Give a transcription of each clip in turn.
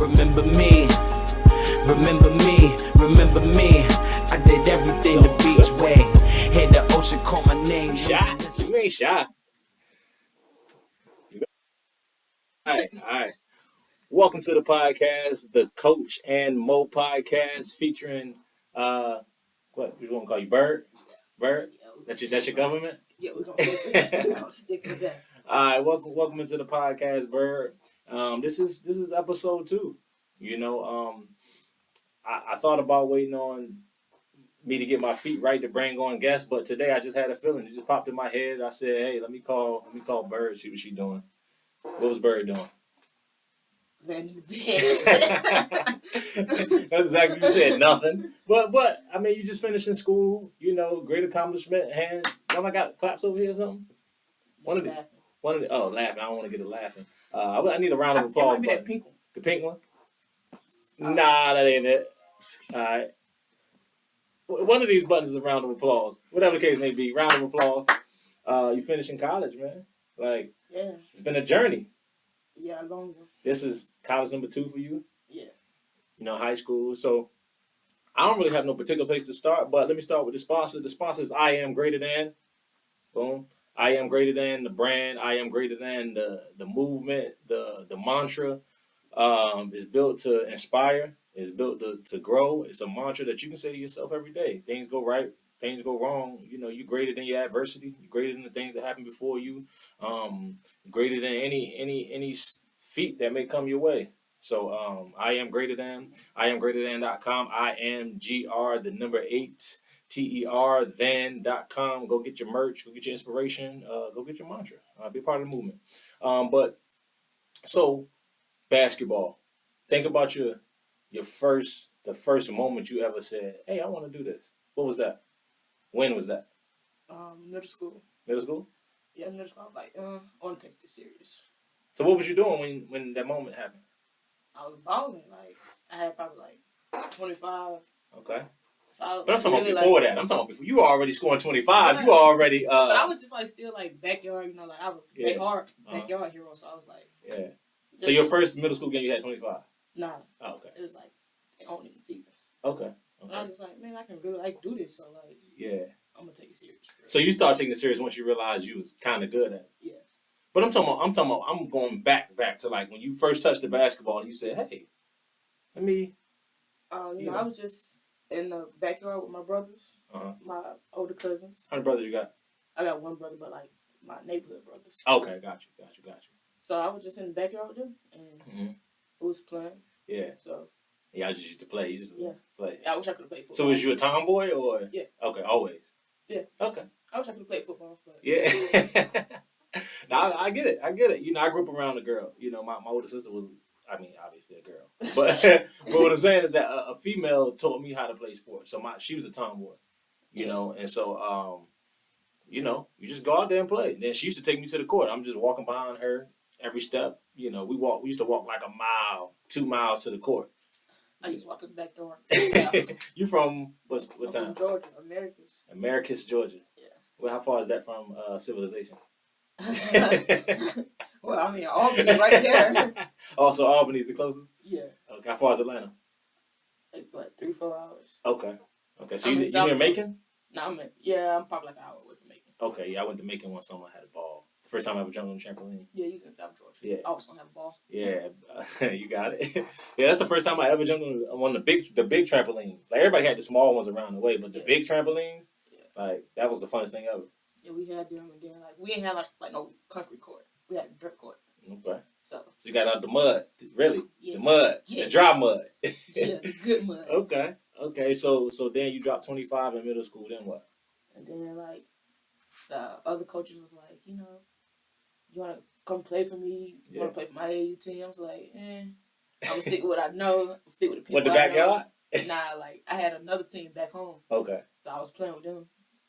remember me. Remember me, remember me. I did everything the beach way. Hit the ocean, call my name. Shy. You ain't shy. All right. Welcome to the podcast, the Coach and Mo podcast, featuring what you want to call you, Byrd? Byrd? That's your government? Yeah, we're gonna stick with that. All right, welcome into the podcast, Byrd. This is episode 2. You know, I thought about waiting on me to get my feet right to bring on guests, but today I just had a feeling. It just popped in my head. I said, "Hey, let me call Byrd, see what she's doing." What was Byrd doing? Laying in the bed. That's exactly what you said. Nothing. But I mean, you just finished in school. You know, great accomplishment. And I got claps over here or something. One of the laughing. I don't want to get it laughing. I need a round of applause. It might be that pink one. The pink one? Nah, that ain't it. All right. One of these buttons is a round of applause. Whatever the case may be, round of applause. You finished in college, man. Like, yeah, it's been a journey. Yeah, a long one. This is college number 2 for you. Yeah. You know, high school. So I don't really have no particular place to start, but let me start with the sponsor. The sponsor is I Am Greater Than. Boom. I am greater than the brand. I am greater than the movement, the mantra. Is built to inspire. It's built to grow. It's a mantra that you can say to yourself every day. Things go right. Things go wrong. You know, you're greater than your adversity. You're greater than the things that happen before you. Greater than any feat that may come your way. So I am greater than. I am greater than.com. I am GR the number 8 TER then.com. Go get your merch. Go get your inspiration. Go get your mantra. Be a part of the movement. But so basketball. Think about the first moment you ever said, "Hey, I want to do this." What was that? When was that? Middle school. Middle school? Yeah, middle school. I was like, I want to take this serious. So what was you doing when that moment happened? I was balling. Like, I had probably like 25. Okay. So I was But I'm talking really about before that. I'm talking about before. You were already scoring 25. Yeah. You were already... But I was just like still like backyard, you know, like I was backyard hero. So I was like... Yeah. So your first middle school game you had 25? Nah. Oh, okay. It was like only in the season. Okay. But I was just like, man, I can really like do this. So like... Yeah. I'm going to take it serious. So you started taking it serious once you realized you was kind of good at it. Yeah. But I'm going back to like when you first touched the basketball and you said, "Hey, let me." You know, I was just in the backyard with my brothers, my older cousins. How many brothers you got? I got one brother, but like my neighborhood brothers. Okay, got you. So I was just in the backyard with them, and who was playing. Yeah. So. Yeah, I just used to play. You just play. I wish I could have played football. So was you a tomboy or? Yeah. Okay, always. Yeah. Okay. I wish I could have played football. But... Yeah. No, I get it. You know, I grew up around a girl. You know, my older sister was, I mean, obviously a girl. But what I'm saying is that a female taught me how to play sports. So she was a tomboy, you know. And so, you know, you just go out there and play. And then she used to take me to the court. I'm just walking behind her every step. You know, we used to walk like a mile, 2 miles to the court. I used to walk to the back door. You from what I'm town? From Georgia, Americus, Georgia. Yeah. Well, how far is that from civilization? Well, I mean, Albany right there. Oh, so Albany's the closest? Yeah. Okay, how far is Atlanta? Like, what, 3-4 hours? Okay. So you in Macon? No, I'm probably like an hour away from Macon. Okay, yeah, I went to Macon one summer. I had a ball. First time I ever jumped on a trampoline. Yeah, you was in South Georgia. Yeah. I was going to have a ball. Yeah, you got it. Yeah, that's the first time I ever jumped on one of the big trampolines. Like, everybody had the small ones around the way, but the big trampolines, like, that was the funnest thing ever. Yeah, we had them, and then, like, we didn't have, like no concrete court. We had a dirt court. Okay. So you got out the mud, really? Yeah. The mud, the dry mud. Yeah, the good mud. Okay. So then you dropped 25 in middle school. Then what? And then like the other coaches was like, you know, you want to come play for me? You want to play for my AAU team? I was like, I'm gonna stick with what I know. Stick with the people. What, the backyard? Nah, like I had another team back home. Okay. So I was playing with them.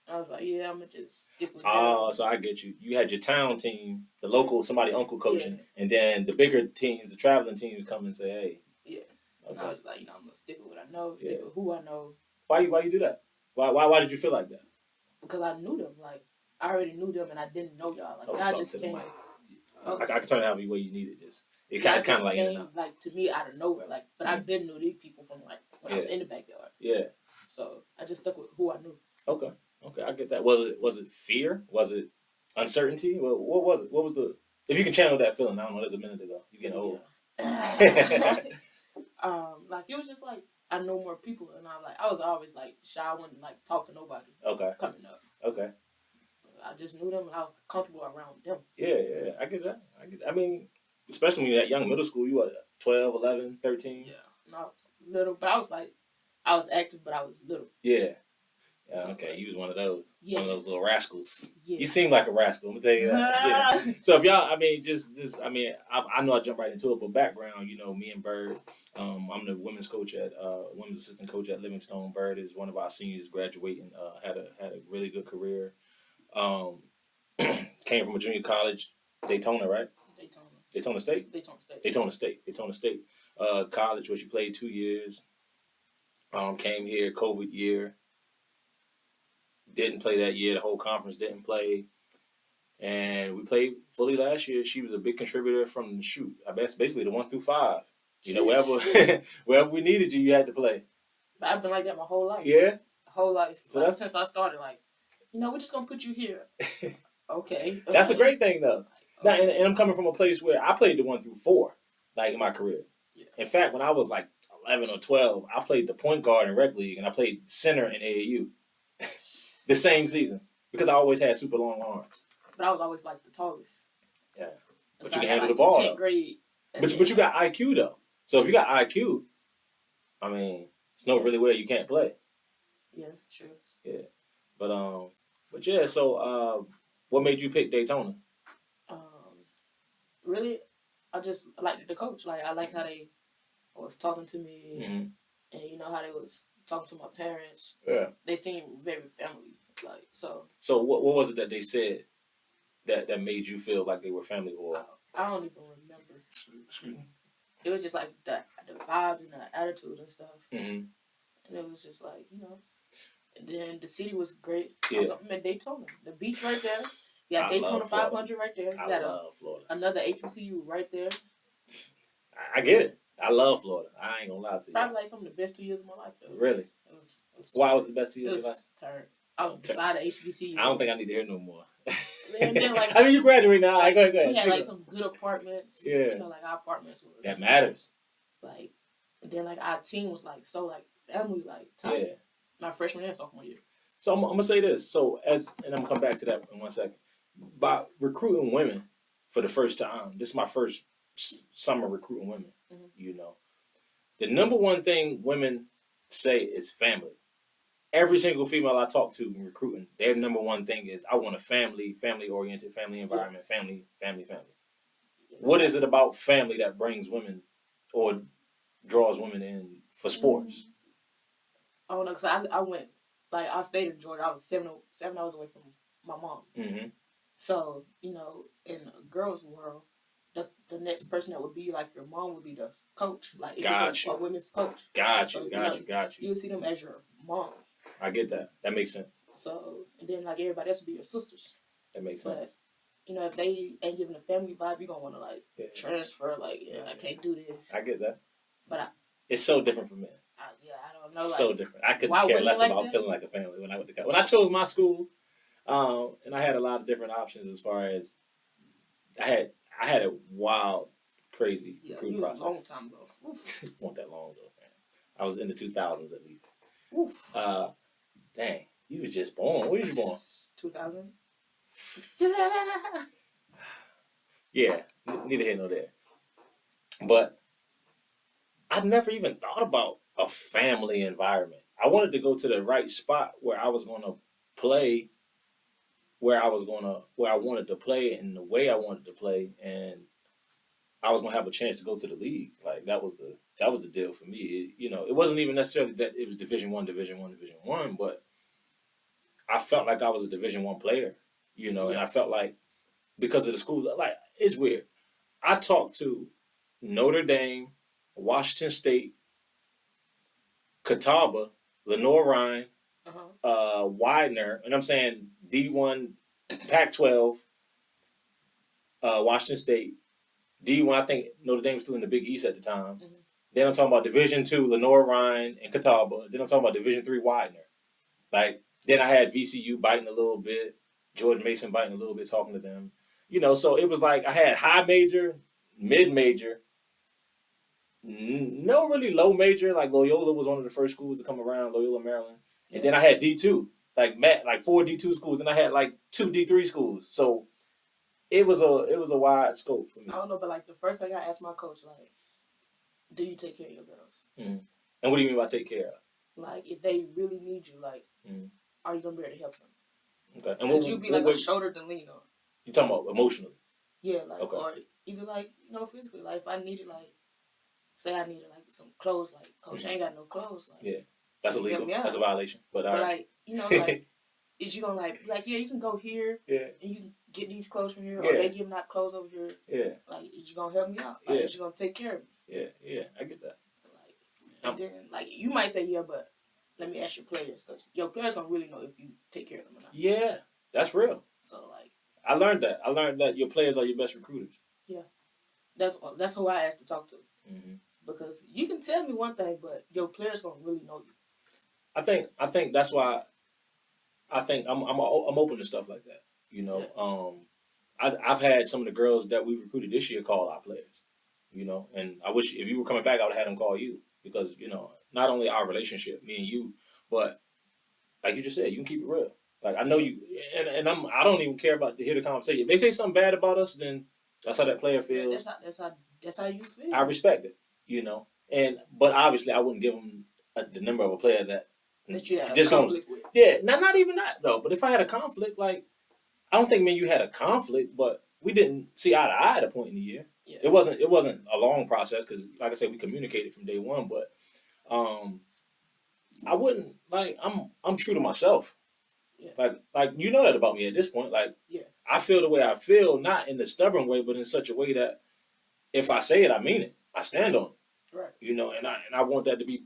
I was like, I'm gonna just stick with them. Oh, so I get you. You had your town team, the local, somebody uncle coaching, and then the bigger teams, the traveling teams, come and say, "Hey." Yeah. Okay. And I was like, I'm gonna stick with what I know, stick with who I know. Why you do that? Why did you feel like that? Because I knew them. Like I already knew them, and I didn't know y'all. Like I just came. I can turn it however way you need it. It Yeah, kind of like came like to me out of nowhere. Like, but I've been knew these people from like when I was in the backyard. Yeah. So I just stuck with who I knew. Okay, I get that. Was it fear? Was it uncertainty? Well, what was it? What was the? If you can channel that feeling, I don't know. That's a minute ago. You getting old. Like it was just like I know more people, and I was always like shy. I wouldn't like talk to nobody. Okay. Coming up. Okay. I just knew them, and I was comfortable around them. Yeah, I get that. I mean, especially when you're at young middle school, you were 12, 11, 13. Yeah, no, little, but I was active, but I was little. Yeah. Yeah, So, okay, you was one of those. Yeah. One of those little rascals. Yeah. You seem like a rascal, let me tell you that. So if y'all, I mean, I know I jumped right into it, but background, me and Byrd, I'm the women's assistant coach at Livingstone. Byrd is one of our seniors graduating, had a really good career. Came from a junior college, Daytona, right? Daytona State? Daytona State. College, where she played 2 years. Came here, COVID year. Didn't play that year. The whole conference didn't play. And we played fully last year. She was a big contributor from the shoot. I guess basically the 1 through 5. Wherever we needed you, you had to play. But I've been like that my whole life. Yeah? Whole life. So like, since I started, like, we're just going to put you here. Okay. That's a great thing, though. Now, and I'm coming from a place where I played the 1 through 4, like in my career. Yeah. In fact, when I was like 11 or 12, I played the point guard in rec league, and I played center in AAU. The same season, because I always had super long arms. But I was always like the tallest. Yeah, but so you can handle the ball. 10th grade. But you got IQ though. So if you got IQ, I mean, it's no really way you can't play. Yeah, true. Yeah, but yeah. So what made you pick Daytona? Really, I just liked the coach. Like I liked how they was talking to me, and how they was talking to my parents. Yeah, they seemed very family like. So what was it that they said that made you feel like they were family? Or I don't even remember. It was just like the vibe and the attitude and stuff. And it was just like And then the city was great. Yeah. I'm in Daytona, the beach right there. You got Daytona 500 right there. You got Florida. Another HBCU right there. I get it. I love Florida. I ain't gonna lie to you. Probably like some of the best 2 years of my life though. Really? It was Why was the best 2 years of your life? Turn. I was beside the HBCU. I don't think I need to hear no more. And then, like, I mean, you graduate now. Like, go ahead. We had like some good apartments. Yeah. Like our apartments was that matters. Like, and then like our team was like so like family like tight. Yeah. My freshman and sophomore year. So I'm gonna say this. So and I'm gonna come back to that in 1 second. By recruiting women for the first time, this is my first summer recruiting women. The number one thing women say is family. Every single female I talk to in recruiting, their number one thing is, I want a family-oriented, family environment, family. What is it about family that brings women or draws women in for sports? Oh no, because I went, like I stayed in Georgia. I was 7 hours away from my mom. So, in a girls' world, the next person that would be like your mom would be the coach. Like, if it's a women's coach. Got you. You would see them as your mom. I get that. That makes sense. So, and then like everybody else would be your sisters. That makes sense. If they ain't giving a family vibe, you're going to want to like transfer. Like, I can't do this. I get that. But it's so different for men. I don't know. So different. I could care less about feeling like a family when I went to college. When I chose my school, and I had a lot of different options as far as I had a wild, crazy recruiting process. A long time ago. It wasn't that long ago, fam. I was in the 2000s at least. Oof. Dang, you was just born. When were you born? 2000. Yeah, neither here nor there. But I never even thought about a family environment. I wanted to go to the right spot where I was going to play, where I wanted to play and the way I wanted to play, and I was going to have a chance to go to the league. Like that was the deal for me. It wasn't even necessarily that it was Division I, but I felt like I was a Division I player, and I felt like because of the schools, like it's weird. I talked to Notre Dame, Washington State, Catawba, Lenoir-Rhyne, Widener, and I'm saying D1, Pac-12, Washington State. D1, I think Notre Dame was still in the Big East at the time. Mm-hmm. Then I'm talking about Division II, Lenore Ryan and Catawba. Then I'm talking about Division III, Widener. Like, then I had VCU biting a little bit, George Mason biting a little bit, talking to them. You know, so it was like I had high major, mid major, no really low major. Like Loyola was one of the first schools to come around, Loyola, Maryland. And then I had D2, like 4 D2 schools, and I had like 2 D3 schools. So it was a wide scope for me. I don't know, but like the first thing I asked my coach, like, do you take care of your girls? Mm. And what do you mean by take care of? Like, if they really need you, like, are you gonna be able to help them? Okay. And would you be like a shoulder to lean on? You talking about emotionally? Yeah, like, or even like, you know, physically. Like, if I needed, like, say I needed like some clothes, like, coach, I ain't got no clothes. Like, yeah, that's illegal. That's a violation. But like, you know, like, is you gonna like, yeah, you can go here, and you can get these clothes from here, or they giving out clothes over here. Yeah. Like, is you gonna help me out? Like, is you gonna take care of me? Yeah, I get that. Like, and then like you might say yeah, but let me ask your players, because your players gonna really know if you take care of them or not. Yeah, that's real. So like, I learned that your players are your best recruiters. Yeah, that's who I asked to talk to. Mm-hmm. Because you can tell me one thing, but your players gonna really know you. I think that's why. I think I'm open to stuff like that. You know, I've had some of the girls that we recruited this year call our players. You know, and I wish if you were coming back, I would have had them call you, because you know, not only our relationship, me and you, but like you just said, you can keep it real. Like I know you, and I don't even care about to hear the conversation. If they say something bad about us, then that's how that player feels. Yeah, that's how you feel. I respect it. You know, but obviously I wouldn't give them the number of a player that you had a conflict with. Yeah, not even that though. But if I had a conflict, like I don't think me and you had a conflict, but we didn't see eye to eye at a point in the year. Yeah. It wasn't a long process because, like I said, we communicated from day one. But I wouldn't like I'm true to myself. Yeah. Like you know that about me at this point. Like I feel the way I feel, not in the stubborn way, but in such a way that if I say it, I mean it. I stand on it. Right. You know, and I want that to be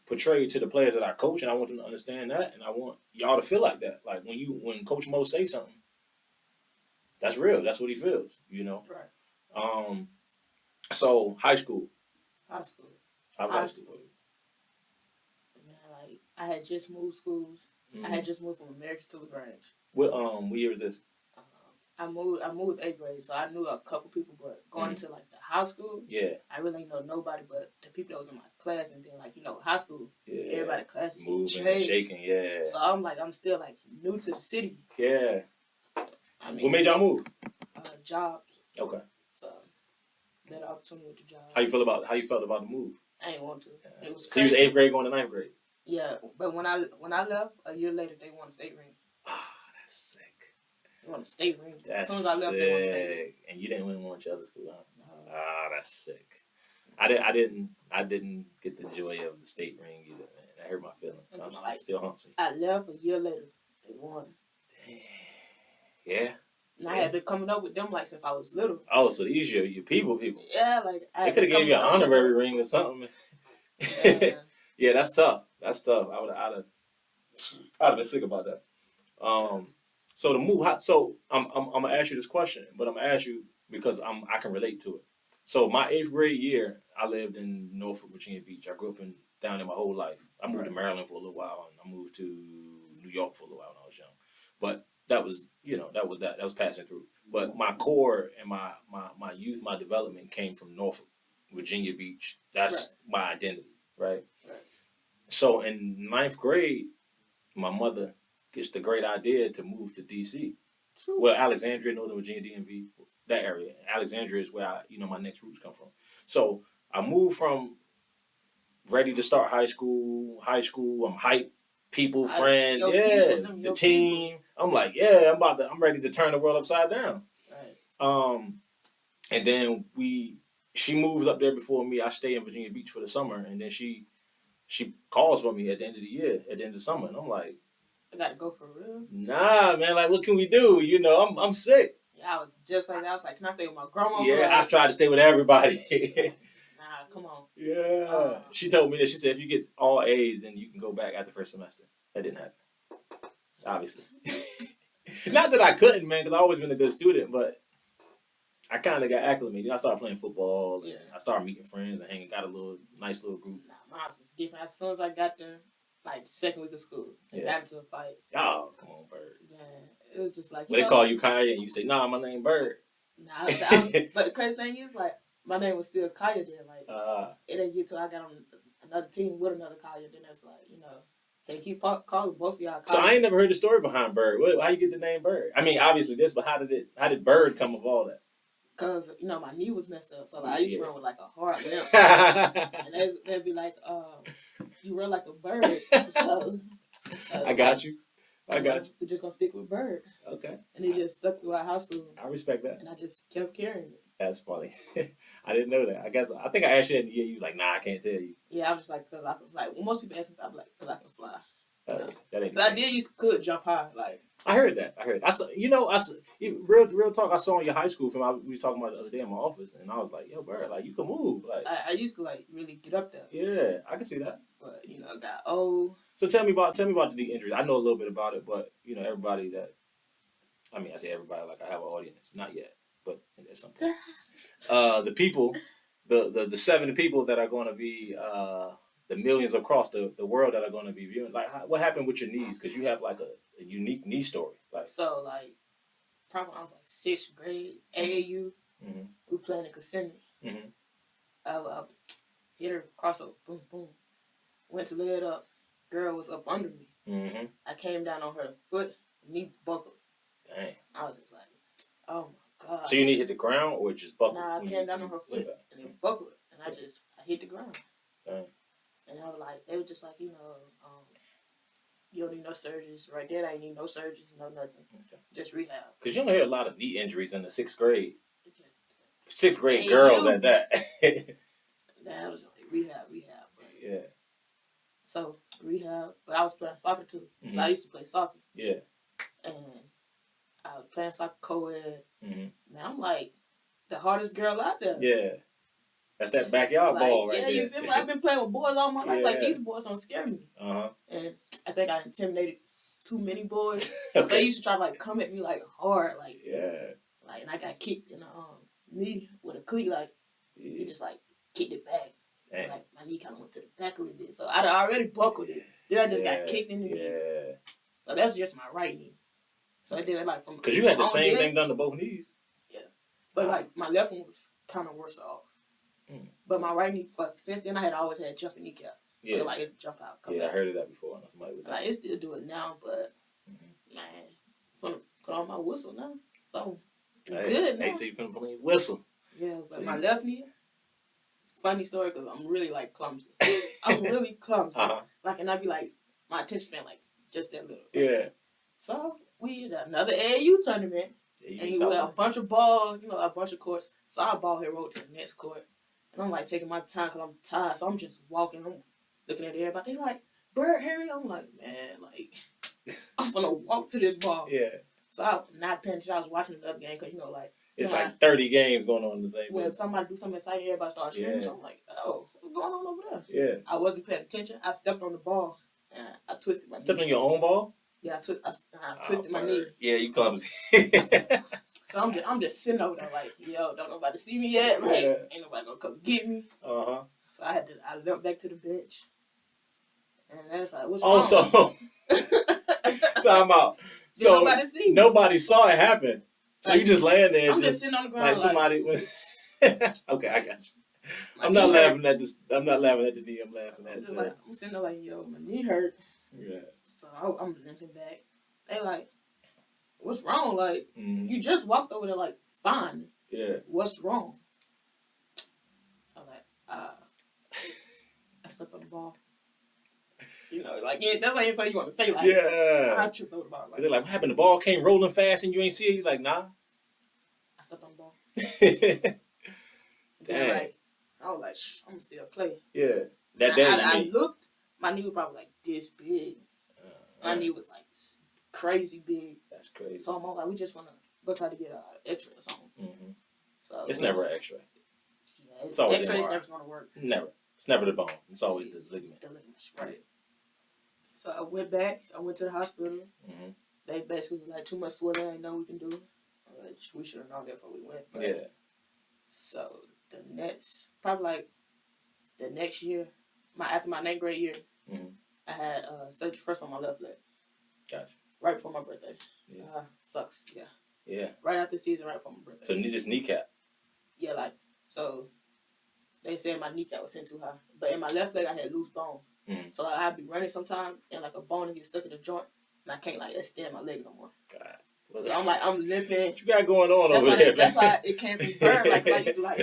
portrayed to the players that I coach, and I want them to understand that, and I want y'all to feel like that. Like when Coach Mo say something, that's real. That's what he feels. You know. Right. So high school. High school. How was high school? Man, like I had just moved schools. Mm-hmm. I had just moved from Americans to LaGrange. What year was this? I moved 8th grade, so I knew a couple people, but going into like the high school, I really ain't know nobody but the people that was in my class, and then like, you know, high school, everybody classes moving and shaking, So I'm still like new to the city. Yeah. I mean, what made y'all move? Jobs. Okay. So better opportunity with the job. How you felt about the move? I ain't want to. It was so crazy. You was 8th grade going to 9th grade. Yeah, but when I left a year later, they won a state ring. Oh, that's sick. They won a state ring. That's as soon as I left, they won a state ring. And you didn't win one at your other school, huh? No. Ah, that's sick. I didn't get the joy of the state ring either, man. That hurt my feelings. So it still haunts me. I left a year later. They won. Damn. Yeah. And I had been coming up with them like since I was little. Oh, so these your people. Yeah, like they could have gave you an honorary ring or something. Yeah, yeah, that's tough. That's tough. I'd have been sick about that. So the move. So I'm gonna ask you this question, but I'm gonna ask you because I can relate to it. So my 8th grade year, I lived in Norfolk, Virginia Beach. I grew up down there my whole life. I moved to Maryland for a little while, and I moved to New York for a little while when I was young. But that was passing through. But my core and my youth, my development came from Norfolk, Virginia Beach. That's my identity, right? So in 9th grade, my mother gets the great idea to move to D.C. True. Well, Alexandria, Northern Virginia, DMV, that area. Alexandria is where my next roots come from. So I moved from ready to start high school. I'm hyped. People, friends, the team. People. I'm like, I'm ready to turn the world upside down. Right. And then she moves up there before me. I stay in Virginia Beach for the summer, and then she calls for me at the end of the year, at the end of the summer, and I'm like, I gotta go for real. Nah, man, like what can we do? You know, I'm sick. Yeah, I was just like that. I was like, can I stay with my grandma? Yeah, I've tried to stay with everybody. Nah, come on. Yeah. She told me that. She said, if you get all A's, then you can go back after first semester. That didn't happen. Obviously. Not that I couldn't, man, because I've always been a good student, but I kind of got acclimated. I started playing football. And Yeah. I started meeting friends and hanging. Got a nice little group. Nah, mine was different. As soon as I got there, like second week of school, and Yeah. got into a fight. Oh, come on, Byrd. Man, it was just like When they call you Kaya and you say, "Nah, my name Byrd." Nah, but the crazy thing is, like, my name was still Kaya then. Like, it didn't get till I got on another team with another Kaya. Then it's like, they keep calling both of y'all Kaya. So I ain't never heard the story behind Byrd. How you get the name Byrd? I mean, obviously this, but how did Byrd come of all that? Cause my knee was messed up, so like, I used to run with like a hard limp, and they'd be like, "You run like a bird." So I got you. We're just gonna stick with Byrd. Okay. And it just stuck throughout high school. I respect that. And I just kept carrying it. That's funny. I didn't know that. I think I asked you that in the year. You was like, "Nah, I can't tell you." Yeah, I was just like, cause I can, like, when most people ask me, I'm like, cause I can fly. That ain't. But I could jump high, like. I heard that. I saw. Real talk. I saw in your high school film. We was talking about it the other day in my office, and I was like, "Yo, Byrd, like you can move." Like I used to like really get up there. Yeah, I can see that. But I got old. So tell me about the knee injuries. I know a little bit about it, but everybody that. I mean, I say everybody like I have an audience. Not yet, but at some point. The people, the 70 people that are going to be the millions across the world that are going to be viewing. Like, what happened with your knees? Because you have like a unique knee story. Like, so like, probably when I was like 6th grade, AAU, we playing in Kissimmee. I hit her crossover, boom, boom. Went to lay it up. Girl was up under me. I came down on her foot, knee buckled. Dang. I was just like, oh my God. So your knee hit the ground or just buckled? Nah, I came down on her foot and it buckled. And I hit the ground. Dang. And they were just like, you don't need no surgeries. Right there, I ain't need no surgeries, no nothing. Okay. Just rehab. Because you don't hear a lot of knee injuries in the 6th grade. 6th grade girls at that. That was like rehab. But, yeah. So, rehab. But I was playing soccer too. So I used to play soccer. Yeah. And I was playing soccer co-ed. Man, I'm like the hardest girl out there. Yeah. That's that backyard ball right there. Yeah, you feel me? I've been playing with boys all my life. Like, these boys don't scare me. And I think I intimidated too many boys. Okay. So they used to try to, like, come at me, like, hard. Like, like, and I got kicked in the knee with a cleat. Like, it just, like, kicked it back. Damn. Like, my knee kind of went to the back a little bit. So I'd already buckled it. Then I just got kicked in the knee. So that's just my right knee. So I did it, like, from... Because you had the same thing done to both knees. Yeah. But, like, my left one was kind of worse off. But my right knee, since then, I had always had jumping kneecap. So, like, it jump out. Come back. I heard of that before. Like, it still do it now, but, man, I'm finna put on my whistle now. So, good now. Hey, so you finna put on your whistle. Yeah, but my left knee, funny story, because I'm really, like, clumsy. I'm really clumsy. Like, and I'd be, like, my attention span, like, just that little. Yeah. So, we did another AAU tournament. And he with a bunch of balls, a bunch of courts. So, our ball here rolled to the next court. And I'm, like, taking my time because I'm tired. So, I'm just walking. I'm looking at everybody. They're like, Byrd, Harry. I'm like, man, like, I'm going to walk to this ball. Yeah. So, I'm not paying attention. I was watching another game because, like. It's like 30 games going on in the same When somebody do something exciting, everybody starts screaming. So, I'm like, oh, what's going on over there? Yeah. I wasn't paying attention. I stepped on the ball. And I twisted my knee. Stepped on your own ball? Yeah, I twisted my knee. Yeah, you clumsy. So I'm just sitting over there like, yo, don't nobody see me yet. Like, ain't nobody gonna come get me. So I limped back to the bench. And then it's like, what's wrong? So time out. So nobody see me. Nobody saw it happen. So like, you just laying there. I'm just sitting on the ground like somebody was. Okay, I got you. I'm not laughing at this. I'm not laughing at the knee. I'm laughing at the. I'm sitting there like, yo, my knee hurt. Yeah. So I'm limping back. They like, what's wrong? Like, you just walked over there like, fine. Yeah. What's wrong? I'm like, I stepped on the ball. Like, yeah, that's how you want to say, like, I tripped over the ball. Like, they're like, what happened? The ball came rolling fast and you ain't see it? You're like, nah. I stepped on the ball. Damn. Right. I was like, I'm going to still play. Yeah. That day, I looked, my knee was probably like this big. My knee was like crazy big. That's crazy. So I'm like, we just want to go try to get an x-ray or something. So it's never an x-ray. Yeah, it's always x-ray's never going to work. Never. It's never the bone. It's always the ligament. The ligaments, right. So I went back. I went to the hospital. They basically were like, too much swelling. Ain't nothing we can do. We should have known that before we went. But So the next, probably like the next year, after my 9th grade year, I had surgery first on my left leg. Gotcha. Right before my birthday. Yeah. Sucks. Yeah. Yeah. Right after the season, right before my birthday. So just kneecap. Yeah, like so. They said my kneecap was sent too high, but in my left leg I had loose bone. So like, I'd be running sometimes and like a bone would get stuck in the joint, and I can't like extend my leg no more. God. So I'm limping. What you got going on over there? That's why it came from Byrd. Like I used to like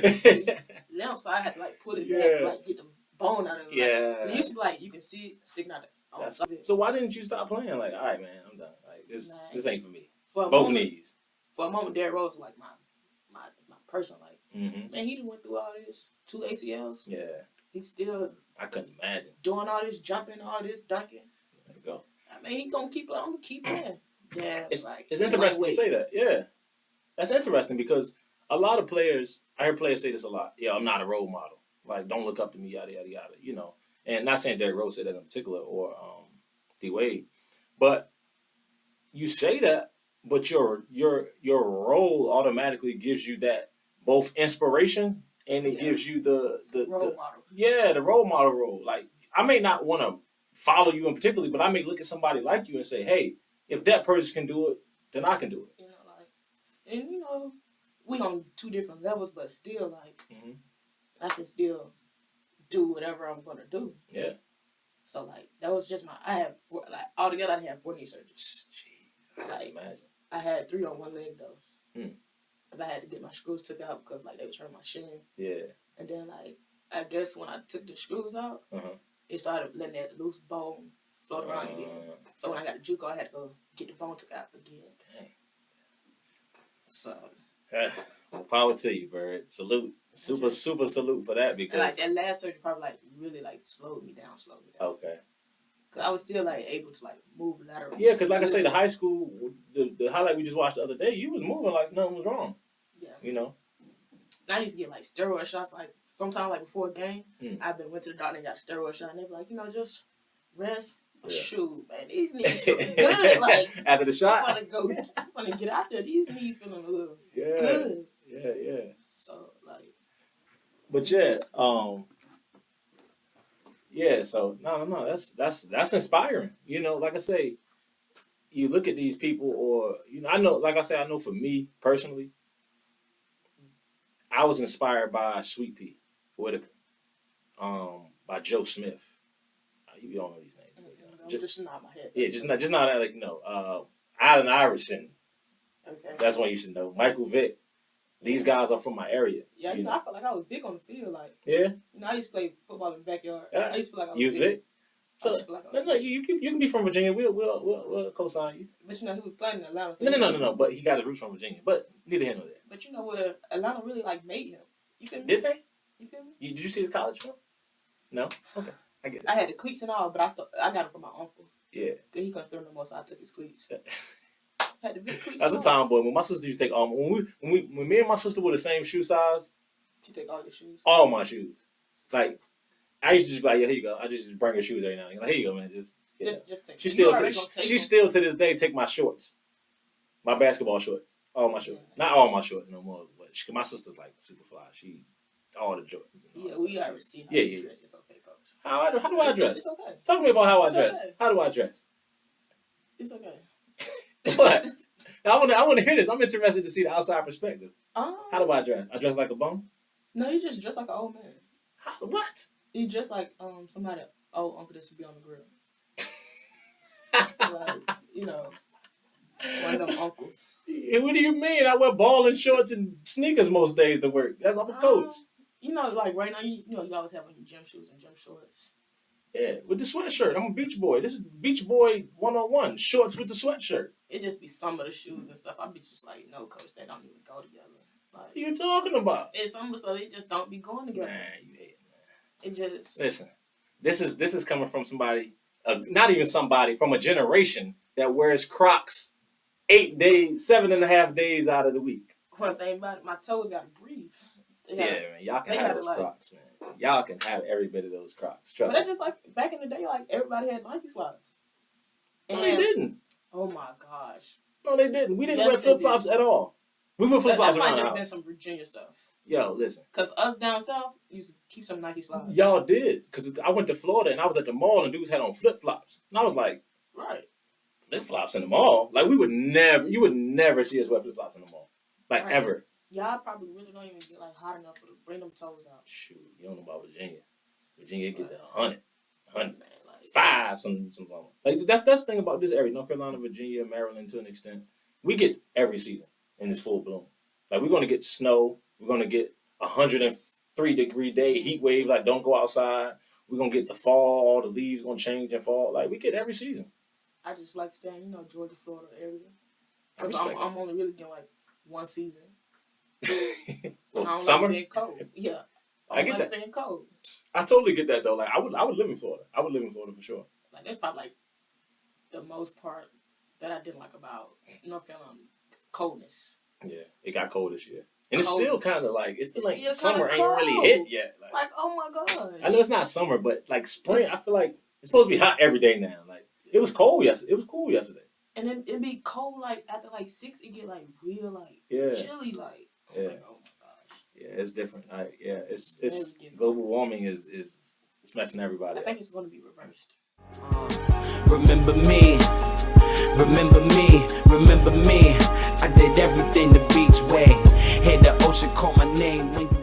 limp, so I had to like put it back to like get the bone out of it. Yeah. Like, it used to be like you can see it sticking out. So why didn't you stop playing? Like, all right, man, I'm done. Like this ain't for me. Both knees. For a moment, Derrick Rose was like my person. Like, man, he went through all this, 2 ACLs. Yeah. He's still. I couldn't imagine Doing all this jumping, all this dunking. There you go. I mean, I'm gonna keep playing. Yeah, it's interesting you say that. Yeah, that's interesting because a lot of players, I hear players say this a lot. Yeah, I'm not a role model. Like, don't look up to me, yada yada yada. You know, and not saying Derrick Rose said that in particular or D Wade, but you say that, but your role automatically gives you that both inspiration and it gives you the role model. Yeah, the role model role. Like, I may not want to follow you in particular, but I may look at somebody like you and say, hey, if that person can do it, then I can do it. You know, like, and you know, we on 2 different levels, but still, like, I can still do whatever I'm gonna do. Yeah. So like, that was just I had 4, like altogether I had 4 knee surgeries. Jeez, I can't imagine. I had 3 on one leg though. But I had to get my screws took out because like they was hurting my shin. Yeah. And then like, I guess when I took the screws out, it started letting that loose bone float around again. So when I got the JUCO, I had to go get the bone took out again. Dang. So. Well, power to you, Byrd. Salute. Super salute for that because. And like that last surgery probably like really like slowed me down. Okay. Cause I was still like able to like move laterally. Yeah, because like I say, the high school, the highlight we just watched the other day, you was moving like nothing was wrong. Yeah. You know. I used to get like steroid shots like sometime like before a game. I went to the doctor and got a steroid shot and they were like, you know, just rest. Yeah. Shoot, man, these knees feel good. Like after the shot, I'm gonna get out there. These knees feeling a little good. Yeah. So like, but yeah, so no, that's inspiring. You know, like I say, you look at these people, or you know, I know for me personally, I was inspired by Sweet Pea Whitaker, by Joe Smith. You don't know these names. Just not my head. Yeah, just not like Allen Iverson. Okay. That's one you should know. Michael Vick. These guys are from my area. Yeah, you know, I felt like I was Vic on the field. Like, yeah. You know, I used to play football in the backyard. Yeah. I used to feel like I was You was Vic. So no, you can be from Virginia. We'll co-sign you. But you know, he was playing in Atlanta. So No. But he got his roots from Virginia. But neither here nor there. But you know where Atlanta really like made him. You feel me? Did they? You feel me? Did you see his college film? No. Okay, I get it. I had the cleats and all, but I got them from my uncle. Yeah. Cause he couldn't feel no more, so I took his cleats. Had the big cleats. That's a tomboy. When my sister used to take when me and my sister were the same shoe size. She take all your shoes. All my shoes. Like, I used to just be like, yeah, here you go. I just bring her shoes every now and then. Like, here you go, man. Just take. She still to this day take my shorts, my basketball shorts, all my shorts. Yeah. Not all my shorts no more, but my sister's like super fly. She all the Jordans. Yeah, we already see how you dress. It's okay, coach. How do I dress? It's okay. Talk to me about how I dress. Okay. How do I dress? It's okay. What? I want to hear this. I'm interested to see the outside perspective. How do I dress? I dress like a bum? No, you just dress like an old man. What? You dress like somebody old uncle that should be on the grill. Like, you know, one of them uncles. What do you mean? I wear balling shorts and sneakers most days to work. I'm a coach. You know, like right now, you always have on your gym shoes and gym shorts. Yeah, with the sweatshirt. I'm a beach boy. This is Beach Boy 101. Shorts with the sweatshirt. It just be some of the shoes and stuff. I be just like, no, coach, they don't even go together. Like, what are you talking about? It's some of the stuff they just don't be going together. Man, you hate it, man. It just listen. This is coming from somebody, not even somebody, from a generation that wears Crocs 7.5 days out of the week. One thing about it, my toes gotta breathe. Man, y'all can have those Crocs, man. Y'all can have every bit of those Crocs. Trust me. But that's just like back in the day, like everybody had Nike slides. No, they didn't. Oh my gosh. No, they didn't. We didn't wear flip flops at all. We were flip flops around. That might just been some Virginia stuff. Yo, listen. Cause us down south used to keep some Nike slides. Y'all did, because I went to Florida and I was at the mall and dudes had on flip flops, and I was like, right, flip flops in the mall? Like you would never see us wear flip flops in the mall, like right. ever. Y'all probably really don't even get like hot enough to bring them toes out. Shoot, you don't know about Virginia. Virginia get to 100, Man, 5, some. Like that's the thing about this area, North Carolina, Virginia, Maryland, to an extent. We get every season in its full bloom. Like we're gonna get snow. We're gonna get 103-degree day heat wave. Like don't go outside. We're gonna get the fall. All the leaves gonna change and fall. Like we get every season. I just like staying, Georgia, Florida area. Cause I'm only really getting like one season. Well, I don't summer. like being cold. Yeah, I get like that. being cold. I totally get that though. Like I would live in Florida. I would live in Florida for sure. Like that's probably like the most part that I didn't like about North Carolina, coldness. Yeah, it got cold this year, and it's Cold. still kind of like it's still like still summer kinda ain't really cold. hit yet. Like oh my gosh. I know it's not summer, but like spring, I feel like it's supposed to be hot every day now. Like it was cold yesterday. It was cool yesterday. And then it'd be cold like after like 6, it get like real like chilly like. Yeah. Like, oh my gosh. Yeah, it's different. It's different. global warming is it's messing everybody I up. think it's going to be reversed. Remember me, remember me, remember me. I did everything the beach way. Hear the ocean call my name when you